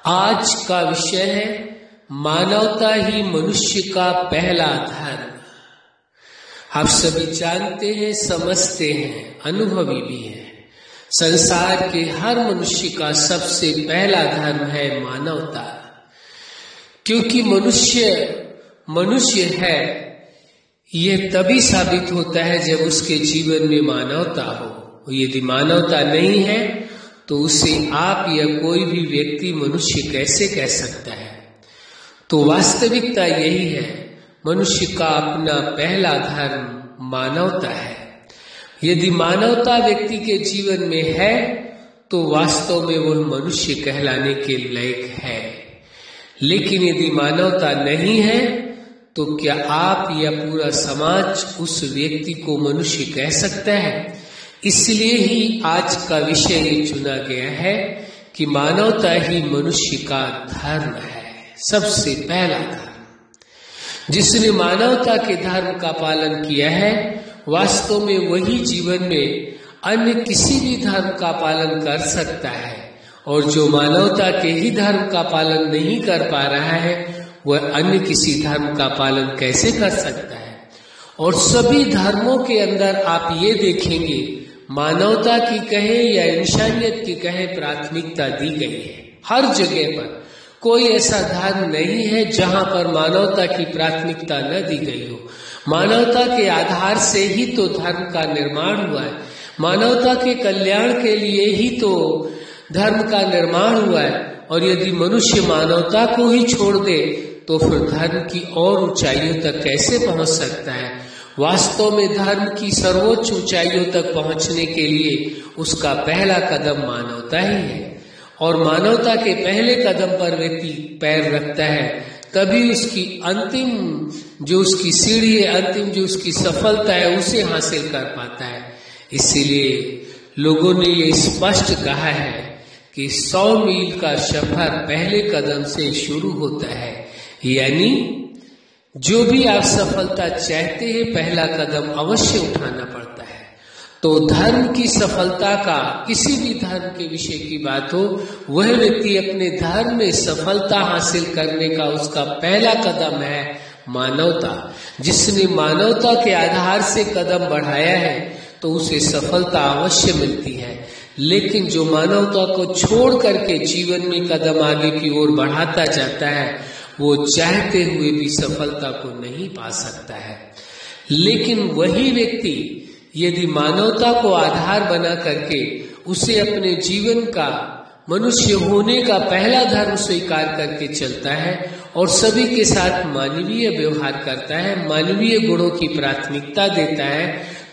आज का विषय है मानवता ही मनुष्य का पहला धर्म। आप सभी जानते हैं, समझते हैं, अनुभवी भी हैं। संसार के हर मनुष्य का सबसे पहला धर्म है मानवता, क्योंकि मनुष्य है यह तभी साबित होता है जब उसके जीवन में मानवता हो। यदि मानवता नहीं है तो उसे आप या कोई भी व्यक्ति मनुष्य कैसे कह सकता है। तो वास्तविकता यही है, मनुष्य का अपना पहला धर्म मानवता है। यदि मानवता व्यक्ति के जीवन में है तो वास्तव में वह मनुष्य कहलाने के लायक है। लेकिन यदि मानवता नहीं है तो क्या आप या पूरा समाज उस व्यक्ति को मनुष्य कह सकता है? इसलिए ही आज का विषय चुना गया है कि मानवता ही मनुष्य का धर्म है, सबसे पहला धर्म। जिसने मानवता के धर्म का पालन किया है, वास्तव में वही जीवन में अन्य किसी भी धर्म का पालन कर सकता है। और जो मानवता के ही धर्म का पालन नहीं कर पा रहा है, वह अन्य किसी धर्म का पालन कैसे कर सकता है। और सभी धर्मों के अंदर आप ये देखेंगे, मानवता की कहे या इंसानियत की कहे, प्राथमिकता दी गई है। हर जगह पर कोई ऐसा धर्म नहीं है जहां पर मानवता की प्राथमिकता न दी गई हो। मानवता के आधार से ही तो धर्म का निर्माण हुआ है, मानवता के कल्याण के लिए ही तो धर्म का निर्माण हुआ है। और यदि मनुष्य मानवता को ही छोड़ दे तो फिर धर्म की और ऊंचाइयों तक कैसे पहुंच सकता है। वास्तव में धर्म की सर्वोच्च ऊंचाइयों तक पहुंचने के लिए उसका पहला कदम मानवता ही है। और मानवता के पहले कदम पर व्यक्ति पैर रखता है, तभी उसकी अंतिम जो उसकी सीढ़ी है, अंतिम जो उसकी सफलता है, उसे हासिल कर पाता है। इसीलिए लोगों ने ये स्पष्ट कहा है कि 100 मील का सफर पहले कदम से शुरू होता है। यानी जो भी आप सफलता चाहते हैं, पहला कदम अवश्य उठाना पड़ता है। तो धर्म की सफलता का, किसी भी धर्म के विषय की बात हो, वह व्यक्ति अपने धर्म में सफलता हासिल करने का उसका पहला कदम है मानवता। जिसने मानवता के आधार से कदम बढ़ाया है तो उसे सफलता अवश्य मिलती है। लेकिन जो मानवता को छोड़ करके जीवन में कदम आगे की ओर बढ़ाता जाता है, वो चाहते हुए भी सफलता को नहीं पा सकता है। लेकिन वही व्यक्ति यदि मानवता को आधार बना करके उसे अपने जीवन का, मनुष्य होने का पहला धर्म स्वीकार करके चलता है और सभी के साथ मानवीय व्यवहार करता है, मानवीय गुणों की प्राथमिकता देता है,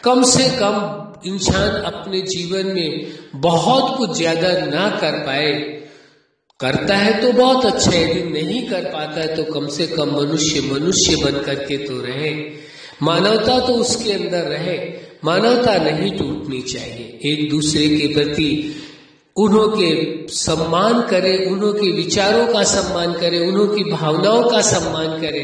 कम से कम इंसान अपने जीवन में बहुत कुछ ज्यादा ना कर पाए, करता है तो बहुत अच्छा है, यदि नहीं कर पाता है तो कम से कम मनुष्य बन करके तो रहे। मानवता तो उसके अंदर रहे, मानवता नहीं टूटनी चाहिए। एक दूसरे के प्रति उन्हों के सम्मान करे, उन्हों के विचारों का सम्मान करे, उन्हों की भावनाओं का सम्मान करे।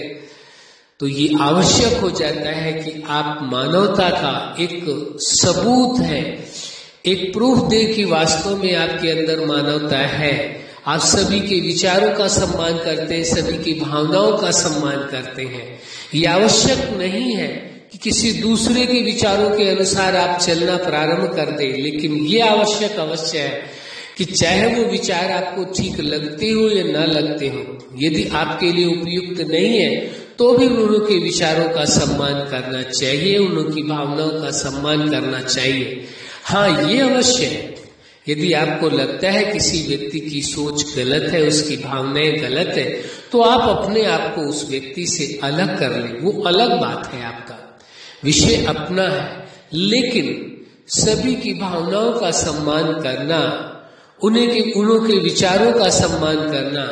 तो ये आवश्यक हो जाता है कि आप मानवता का एक सबूत है, एक प्रूफ दे कि वास्तव में आपके अंदर मानवता है। आप सभी के विचारों का सम्मान करते हैं, सभी की भावनाओं का सम्मान करते हैं। ये आवश्यक नहीं है कि किसी दूसरे के विचारों के अनुसार आप चलना प्रारंभ कर दें, लेकिन ये आवश्यक अवश्य है कि चाहे वो विचार आपको ठीक लगते हो या ना लगते हो, यदि आपके लिए उपयुक्त नहीं है तो भी उन्हों के विचारों का सम्मान करना चाहिए, उन्हों की भावनाओं का सम्मान करना चाहिए। हाँ, ये अवश्य है, यदि आपको लगता है किसी व्यक्ति की सोच गलत है, उसकी भावनाएं गलत है, तो आप अपने आप को उस व्यक्ति से अलग कर लें, वो अलग बात है, आपका विषय अपना है। लेकिन सभी की भावनाओं का सम्मान करना, उन्हों के विचारों का सम्मान करना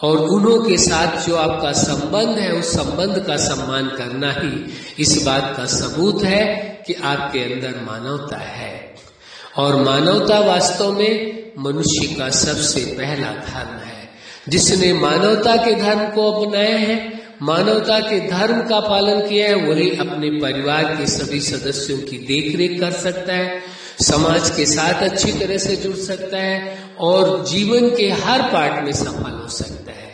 और उन्हों के साथ जो आपका संबंध है, उस संबंध का सम्मान करना ही इस बात का सबूत है कि आपके अंदर मानवता है। और मानवता वास्तव में मनुष्य का सबसे पहला धर्म है। जिसने मानवता के धर्म को अपनाया है, मानवता के धर्म का पालन किया है, वही अपने परिवार के सभी सदस्यों की देखरेख कर सकता है, समाज के साथ अच्छी तरह से जुड़ सकता है और जीवन के हर पार्ट में सफल हो सकता है।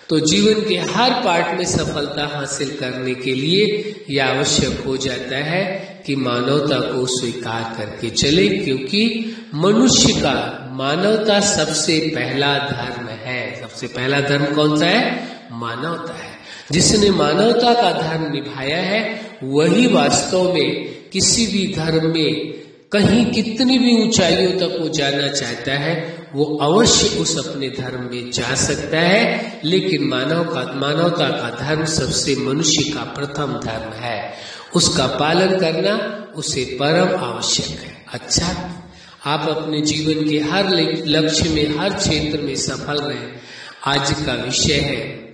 तो जीवन के हर पार्ट में सफलता हासिल करने के लिए यह आवश्यक हो जाता है कि मानवता को स्वीकार करके चले, क्योंकि मनुष्य का मानवता सबसे पहला धर्म है। सबसे पहला धर्म कौन सा है? मानवता है। जिसने मानवता का धर्म निभाया है वही वास्तव में किसी भी धर्म में कहीं कितनी भी ऊंचाइयों तक वो जाना चाहता है वो अवश्य उस अपने धर्म में जा सकता है। लेकिन मानवता का धर्म सबसे मनुष्य का प्रथम धर्म है, उसका पालन करना उसे परम आवश्यक है। अच्छा, आप अपने जीवन के हर लक्ष्य में, हर क्षेत्र में सफल रहे। आज का विषय है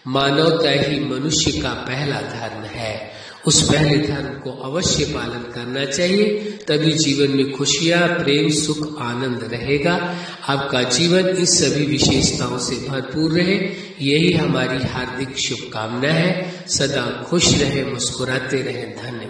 मानवता ही मनुष्य का पहला धर्म है। उस पहले धर्म को अवश्य पालन करना चाहिए, तभी जीवन में खुशियां, प्रेम, सुख, आनंद रहेगा। आपका जीवन इस सभी विशेषताओं से भरपूर रहे, यही हमारी हार्दिक शुभकामना है। सदा खुश रहे, मुस्कुराते रहे। धन्यवाद।